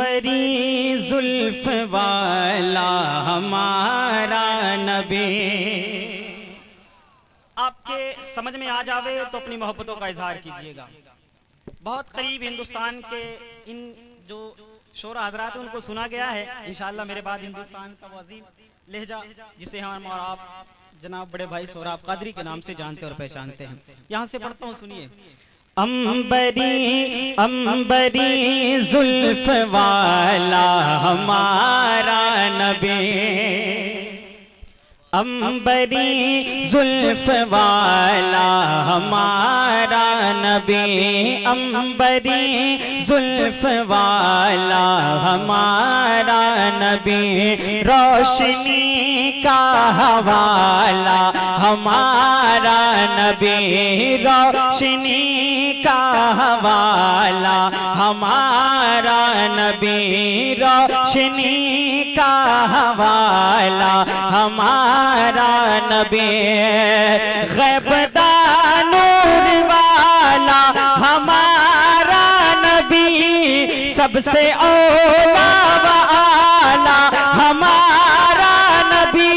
अंबरी जुल्फ वाला हमारा नबी। आपके समझ में आ जावे तो अपनी मोहब्बतों का इजहार कीजिएगा। बहुत करीब हिंदुस्तान के इन जो शोरा हजरात उनको सुना गया है। इंशाअल्लाह मेरे बाद हिंदुस्तान का वजीब लहजा जिसे हम और आप जनाब बड़े भाई सोहराब कादरी के नाम से जानते और पहचानते हैं। यहाँ से पढ़ता हूँ, सुनिए। अंबरी अंबरी जुल्फ वाला हमारा नबी, अंबरी जुल्फ वाला हमारा नबी, अंबरी जुल्फ वाला हमारा नबी, रोशनी का हवाला हमारा नबी, रोशनी का हवाला हमारा नबी, रोशनी का हवाला हमारा नबी, गैबदान नूर वाला हमारा नबी, सबसे औला व आला हमारा नबी,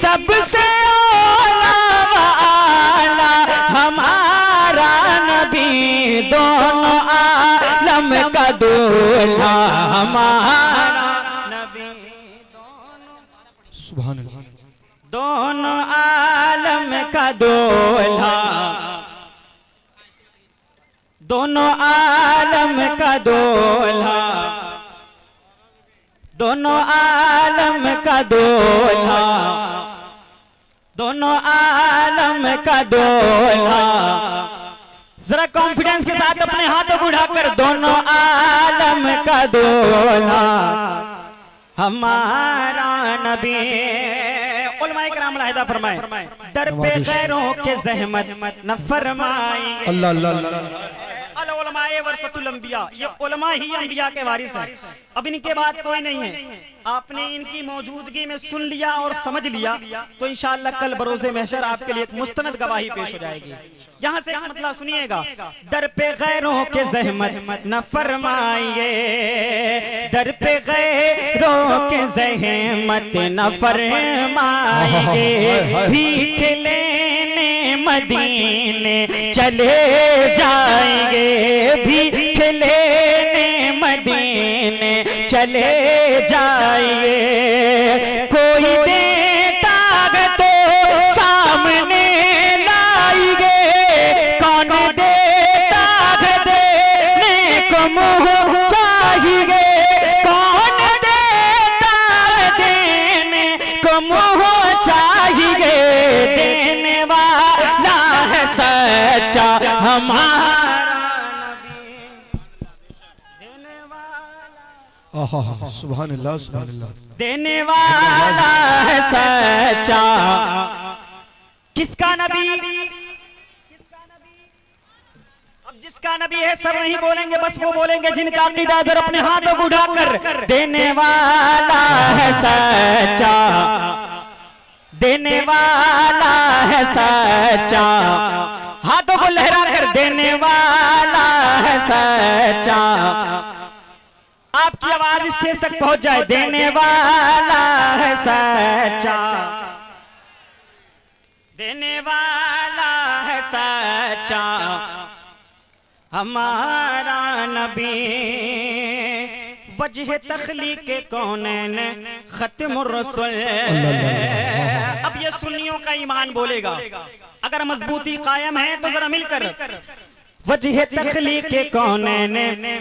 सबसे औला व आला हमारा नबी, दोनों आलम का दूल्हा हमारा नबी, सुभान अल्लाह, दोनों आलम का दूल्हा, दोनों आलम का दूल्हा, दोनों आलम का दूल्हा, दोनों आलम का दूल्हा। जरा कॉन्फिडेंस के साथ अपने हाथों को उठाकर, दोनों आलम का दूल्हा हमारा नबी। उलमाए किराम अलहदा फरमाए, दर पे गैरों के ज़हमत न फरमाएंगे। अल्लाह अल्लाह अल्लाह। उलमाए वरसतुल अंबिया, ये उलमा ही अंबिया के वारिस हैं। अब इनके बाद कोई नहीं है। आपने इनकी मौजूदगी में सुन लिया और समझ लिया तो इंशाअल्लाह कल बरोज़े महशर आपके लिए एक मुस्तनद गवाही पेश हो जाएगी। यहाँ से मतलब सुनिएगा, दर पे गैरों के ज़हमत न फरमाइए, दर पे गैरों के ज़हमत न फरमाइए, भीख लेने मदीने चले जाएंगे, भीख लेने मदीने चले जाएंगे, कोई देता है तो सामने लाएंगे, कौन देता है देने को मुँह चाहिए, कौन देता है देने को मुँह चाहिए, देने वाला है सच्चा हमारा नबी, देने वाला, आहा सुभान अल्लाह सुभान अल्लाह, देने वाला है सच्चा। किसका नबी? अब जिसका नबी है सब नहीं बोलेंगे, बस वो बोलेंगे जिनका अकीदा। जरा अपने हाथों को उठाकर, देने वाला है सच्चा, देने वाला है सच्चा, हाथों को लहरा कर, देने वाला है सच्चा। आपकी आवाज स्टेज तक पहुंच जाए, देने वाला है सच्चा, देने वाला है सच्चा हमारा नबी, वजह तखलीक कौनैन खत्मुर रसूल। अब ये सुन्नियों का ईमान बोलेगा, अगर मजबूती कायम है तो जरा मिलकर, वजह तखलीक कौनैन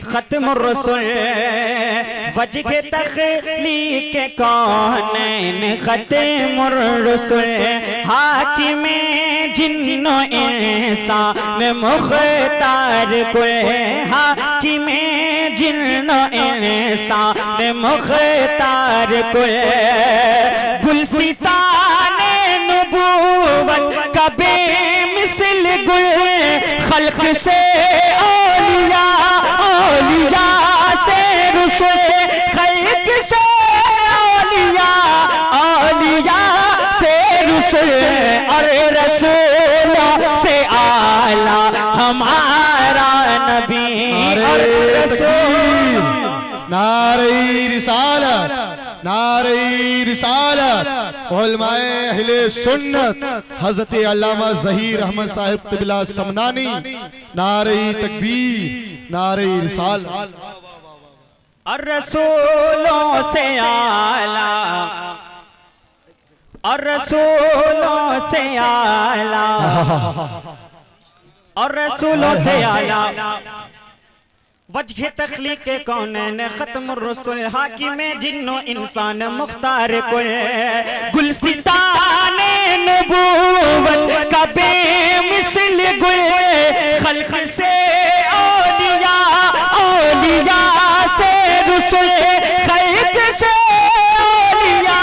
खत्मुर रसूल, वजह तखलीक कौनैन खत्मुर रसूल, हाकिम जिन्नो इंसान मुख्तार कुल, हाकिम जिन्नो इंसान मुख्तार कुल, गुलसिताने नबूवत का बेमिसल गुल, खल्क से औलिया, औलिया से रुसूल, खल्क से औलिया, औलिया से रुसूल, और रसूलों से आला हमारा नबी, और रसूल नारे रिसालत, नारे रिसालत। उलमाए अहले सुन्नत हजरत अल्लामा ज़हीर अहमद साहिब क़िबला समनानी, नारे तकबीर, नारे रिसालत। और रसूलों से आला, और रसूलों से आला, और रसूलों से आला वजह तख्लीक के कौनैन खत्म रसूल हाकिम जिन्नो इंसान मुख्तार कुल गुलसिताने नबूवत का बेमिसल गुल खल्क से औलिया, औलिया से रसूल, खल्क से औलिया,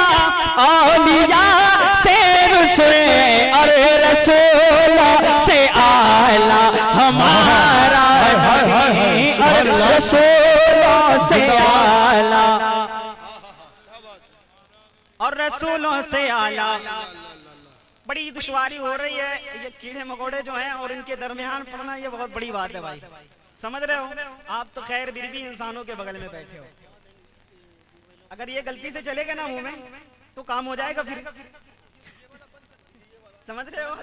औलिया से रसूल, और रसूल से आला हमारा रसूलों से आला, और रसूलों से आला। बड़ी दुश्वारी हो रही है, ये कीड़े मकोड़े जो हैं और इनके दरमियान पड़ना, ये बहुत बड़ी बात है भाई, समझ रहे हो? आप तो खैर फिर भी इंसानों के बगल में बैठे हो, अगर ये गलती से चलेगा ना मुंह में तो काम हो जाएगा फिर, समझ रहे हो?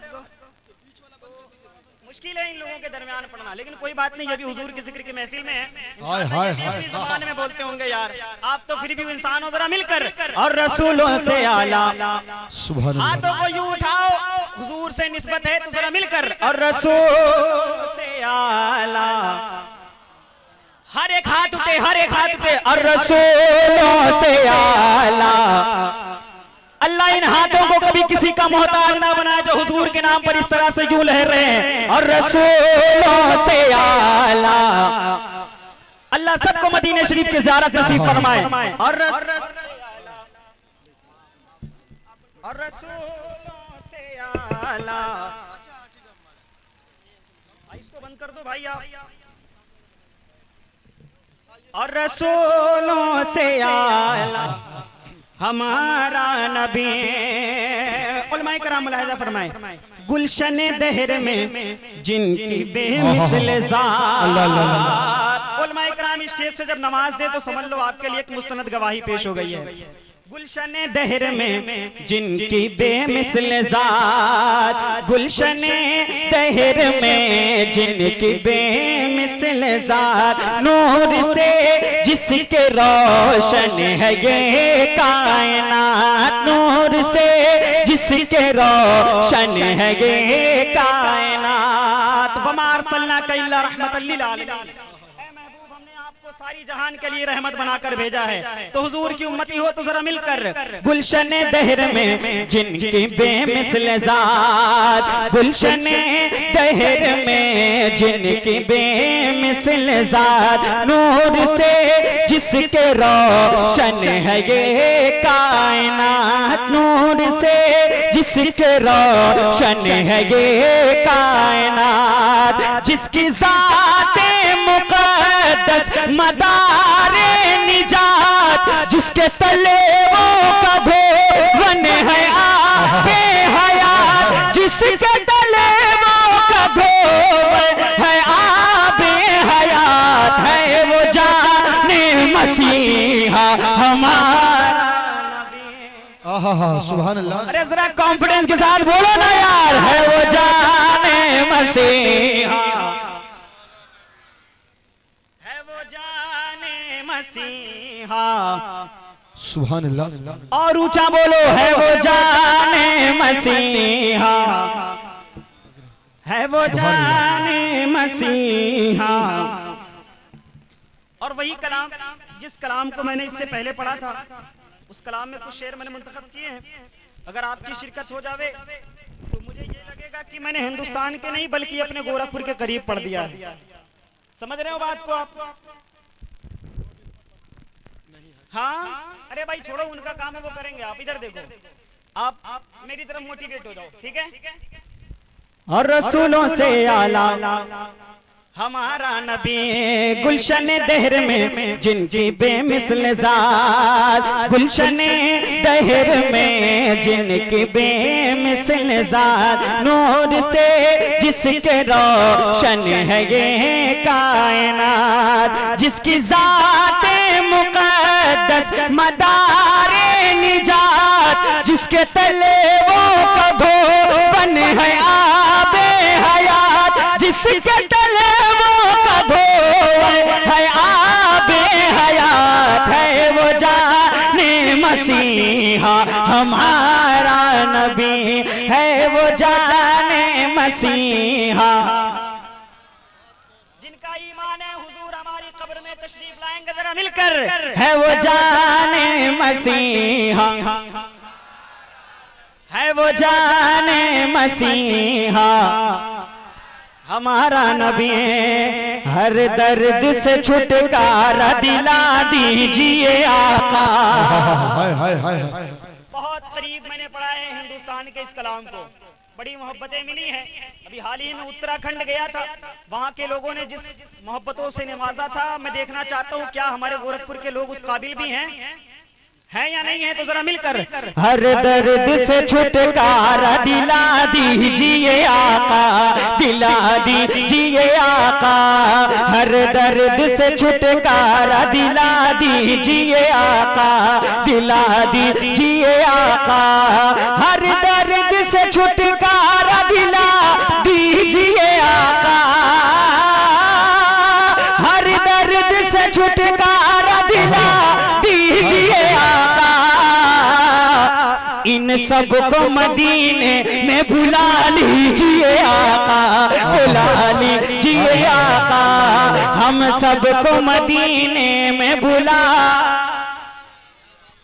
मुश्किल है इन लोगों के दरमियान पढ़ना, लेकिन कोई बात नहीं, अभी हुजूर के जिक्र की महफिल में है, अपनी ज़बान में बोलते होंगे यार, आप तो फिर भी इंसान हो, जरा मिलकर और रसूलों से आला, हाथों को यूं उठाओ, हुजूर से निस्बत है तो जरा मिलकर और रसूल से आला, हर एक हाथ उठे, हर एक हाथ उठे, और रसूलों से आला। अल्लाह इन हाथों को कभी किसी का मोहताज ना बनाए जो हुजूर के नाम पर इस तरह से यूं लहर रहे हैं, और रसूलों से आला। अल्लाह सबको मदीने शरीफ की ज़ियारत नसीब फरमाए, और रसूलों से आला। इसको बंद कर दो भाई आप। और रसूलों से आला हमारा नबी। उलमाए कराम मुलाहिज़ा फरमाए, गुलशन दहर में जिनकी बेमिसल ज़ात। उलमाए कराम स्टेज से जब नमाज दे तो समझ लो आपके लिए एक मुस्तनद गवाही पेश हो गई है। गुलशन दहर में जिनकी बेमिसल ज़ात, गुलशन दहर में जिनकी बेमिसल ज़ात, नूर से जिसके रोशन है ये कायनात, नूर से जिसके रोशन है ये कायनात। वमा अरसलनाका इल्ला रहमतल लिल आलमीन। सारी जहान के लिए रहमत बनाकर भेजा है, तो हुजूर की उम्मती हो तो जरा मिलकर गुलशन दहर में जिनकी बेमिसल ज़ात, गुलशन दहर में जिनकी बेमिसल ज़ात, नूर से जिसके रोशन है ये कायनात, नूर से जिसके रोशन है ये कायनात, जिसकी ज़ाते मुक़द्दस मदारे निजात, जिसके तले वो का धोवन है आबे हयात, जिसके तले वो का धोवन है आबे हयात, है वो जाने मसीहा हमारा नबी। सुभान अल्लाह। अरे जरा कॉन्फिडेंस के साथ बोलो ना यार, है वो जाने मसीहा, मसीहा। सुभान अल्लाह। और ऊंचा बोलो, है वो जाने मसीहा, है वो जाने मसीहा। और वही कलाम जिस कलाम को मैंने इससे पहले पढ़ा था, उस कलाम में कुछ शेर मैंने मुंतखब किए हैं। अगर आपकी शिरकत हो जावे तो मुझे ये लगेगा कि मैंने हिंदुस्तान के नहीं बल्कि अपने गोरखपुर के करीब पढ़ दिया है। समझ रहे हो बात को आप? हाँ, अरे भाई छोड़ो, उनका काम है वो करेंगे, आप इधर देखो, आप मेरी तरफ मोटिवेट हो जाओ, ठीक है? और रसूलों से आला हमारा नबी, गुलशन दहर में जिनकी बेमिसल ज़ात, गुलशन दहर में जिनकी बेमिसल ज़ात, नूर से जिसके रोशन है ये कायनात, जिसकी ज़ाते मुक़द्दस मदारे निजात, जिसके तले वो कभो बन है आबे हयात, जिसके तले वो कभो है आबे हयात, है वो जाने मसीहा हमारा नबी, है वो जाने मसीहा। जिनका ईमान है हुजूर हमारी कब्र में तशरीफ लाएंगे जरा मिलकर, है वो जाने मसीहा, है वो जाने मसीहा हमारा नबी। हर दर्द से छुटकारा दिला दीजिए आका। हाय हाय हाय हाय। बहुत करीब मैंने पढ़ा है हिंदुस्तान के इस कलाम को, बड़ी मोहब्बतें मिली हैं। अभी हाल ही में उत्तराखंड गया था, वहाँ के लोगों ने जिस मोहब्बतों से नवाजा था, मैं देखना चाहता हूँ क्या हमारे गोरखपुर के लोग उस काबिल भी हैं या नहीं है, तो जरा मिलकर। हर दर्द से छुटकारा दिला दीजिए आका, दिला दीजिए आका, हर दर्द से छुटकारा दिला दीजिए आका, दिला दीजिए आका, हर दर्द से छुटकारा दिला दीजिए आका, हर दर्द से छुटकारा दिला दीजिए आका। इन सबको मदीने में बुला लीजिए आका, बुला लीजिए आका, हम सबको मदीने में बुला।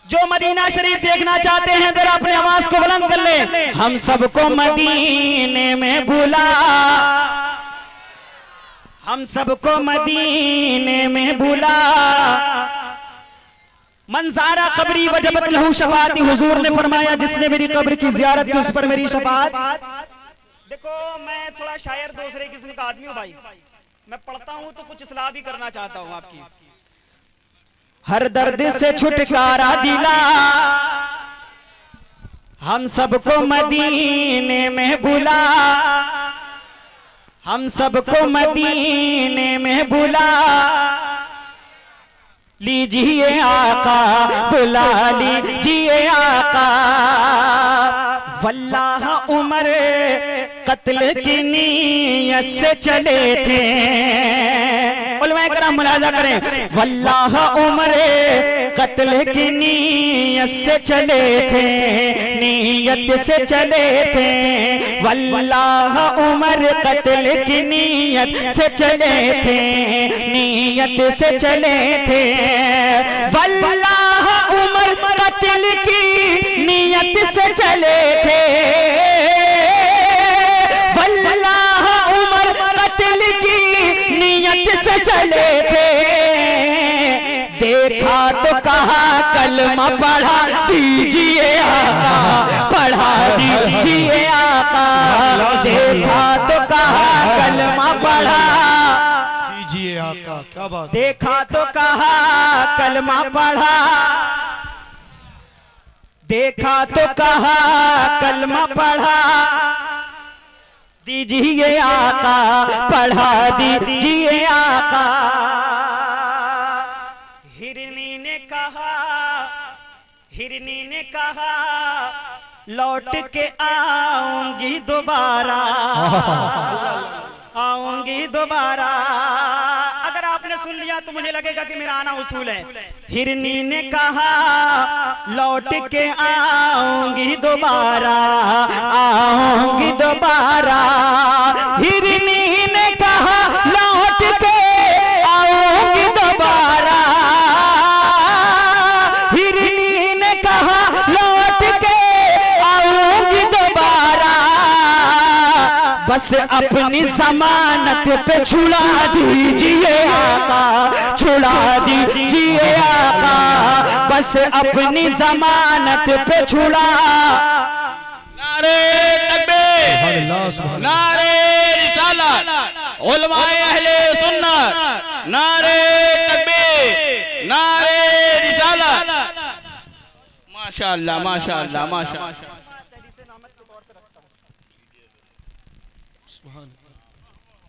जो मदीना शरीफ देखना चाहते हैं जरा अपनी आवाज को बुलंद कर ले, हम सबको मदीने में बुला, हम सबको मदीने में बुला। मंजारा कब्री वजबत लहू शफाअती, हुजूर ने फरमाया जिसने मेरी कब्र की जियारत की उस पर मेरी शफाअत। देखो मैं थोड़ा शायर दूसरे किस्म का आदमी हूँ भाई, मैं पढ़ता हूँ तो कुछ इस्लाह भी करना चाहता हूँ आपकी। हर दर्द से छुटकारा दिला, हम सबको मदीने में बुला, हम सबको मदीने में बुला लीजिए आका, बुला लीजिए आका। वल्लाह उमर कत्ल की नीयत से चले थे, उलमा कराम मुलाजा करें, वल्लाह उमर कत्ल की नीयत से चले थे, नीयत से चले थे, वल्लाह उमर कत्ल की नीयत से चले थे, नीयत से चले थे, वल्लाह उमर कत्ल की नीयत से चले थे, वल्लाह उमर कत्ल की नीयत से चले थे। देखा तो कहा कलमा पढ़ा दीजिए आका, पढ़ा दीजिए आका, देखा तो कहा कलमा पढ़ा दीजिए आका। क्या बात। देखा तो कहा कलमा पढ़ा, देखा तो कहा कलमा पढ़ा दीजिए आका, पढ़ा दीजिए आका। हिरनी ने कहा, हिरनी ने कहा लौट के आऊंगी दोबारा, आऊंगी दोबारा। अगर आपने सुन लिया तो मुझे लगेगा कि मेरा आना उसूल है। हिरनी ने कहा लौट के आऊंगी दोबारा, आऊंगी दोबारा। हिरनी ने कहा लौट के आऊंगी दोबारा, हिरनी ने कहा लौट के आऊंगी दोबारा। बस अपनी जमानत पे छुड़ा दीजिए आका, छुड़ा दीजिए आका, बस अपनी जमानत पे छुड़ा। नारे तकबीर, नारे रिसालत, उलमाए अहले सुन्नत, नारे तकबीर, नारे रिसालत। माशाअल्लाह माशाअल्लाह माशाअल्लाह।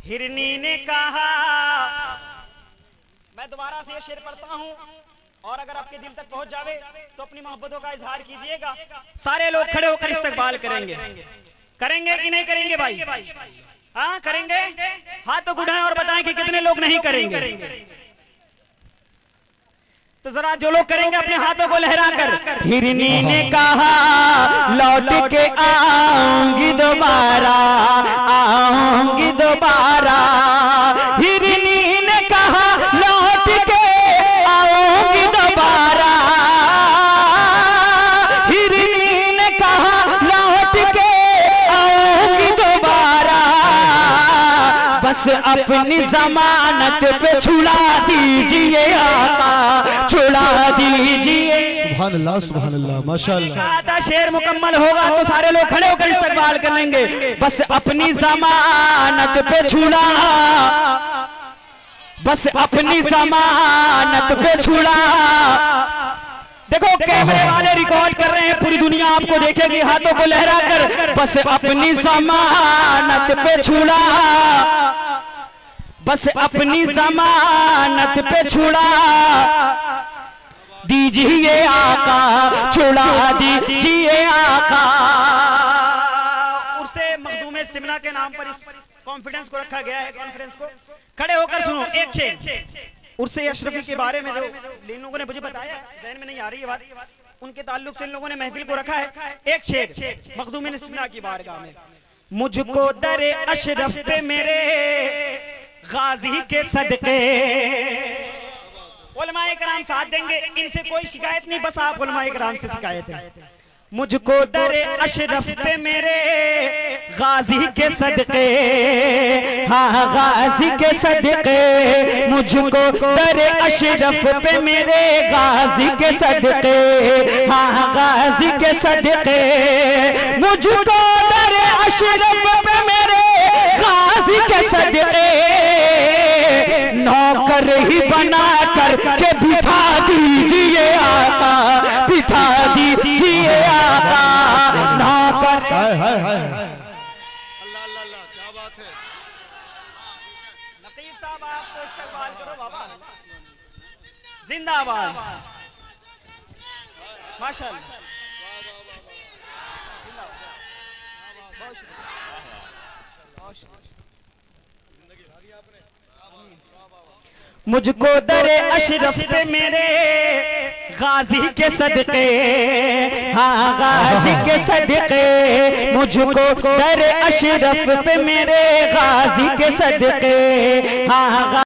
हिरनी ने कहा, मैं दोबारा से ये शेर पढ़ता हूँ। और अगर आपके दिल तक पहुंच जावे तो अपनी मोहब्बतों का इजहार कीजिएगा। सारे लोग खड़े होकर इस्तकबाल करेंगे, करेंगे कि नहीं करेंगे भाई? हाँ करेंगे। हाथों को उठाएं और बताएं कि कितने लोग नहीं करेंगे। तो जरा जो लोग करेंगे अपने हाथों को लहराकर। हिरनी ने कहा लौट के आऊंगी दोबारा, आऊंगी दोबारा। हिरनी ने कहा लौट के आऊंगी दोबारा। हिरनी ने कहा लौट के आऊंगी दोबारा। बस अपनी जमानत पे छुड़ा दीजिए आका, छुड़ा दीजिए। सुभान अल्लाह माशाअल्लाह। कहा था शेर मुकम्मल होगा तो सारे लोग खड़े होकर इस्तकबाल करेंगे। बस अपनी जमानत पे छुड़ा, बस अपनी जमानत पे छुड़ा। देखो कैमरे वाले रिकॉर्ड कर रहे हैं, पूरी दुनिया आपको देखेगी हाथों को लहरा कर। बस अपनी जमानत पे छुड़ा, बस अपनी जमानत पे छुड़ा दीजिए आका, छुड़ा दीजिए आका। उर्से मखदूम सिमना के नाम पर इस कॉन्फ्रेंस को रखा गया है। कॉन्फ्रेंस को खड़े होकर सुनो एक शेर उर्से अशरफी के बारे में जो इन लोगों ने मुझे बताया, ज़हन में नहीं आ रही है बात, उनके ताल्लुक से इन लोगों ने महफिल को रखा है। एक शेर मखदूम सिमना की बारगाह में। मुझको दरे अशरफ पे मेरे गाजी के सदके। उलमाए कराम साथ देंगे, इनसे कोई शिकायत नहीं, बस आप उलमाए कराम से शिकायत है। मुझको दरे अशरफ पे मेरे गाजी के सदके, हाँ गाजी के सदके। मुझको दरे अशरफ पे मेरे गाजी के सदके, हाँ गाजी के सदके। मुझको दरे अशरफ पे मेरे गाजी के सदके। नौकर ही बना कर के बिठा दीजिए आका, बिठा दीजिए आका। नौकर हाय हाय हाय। अल्लाह अल्लाह अल्लाह, क्या बात है। नकीब साहब आप तो इस्तकबाल करो बाबा, जिंदाबाद माशाअल्लाह। मुझको दरे अशरफ पे मेरे गाजी के सदके, हाँ गाजी के सदके। मुझको दरे अशरफ पे मेरे गाजी के सदके, हाँ।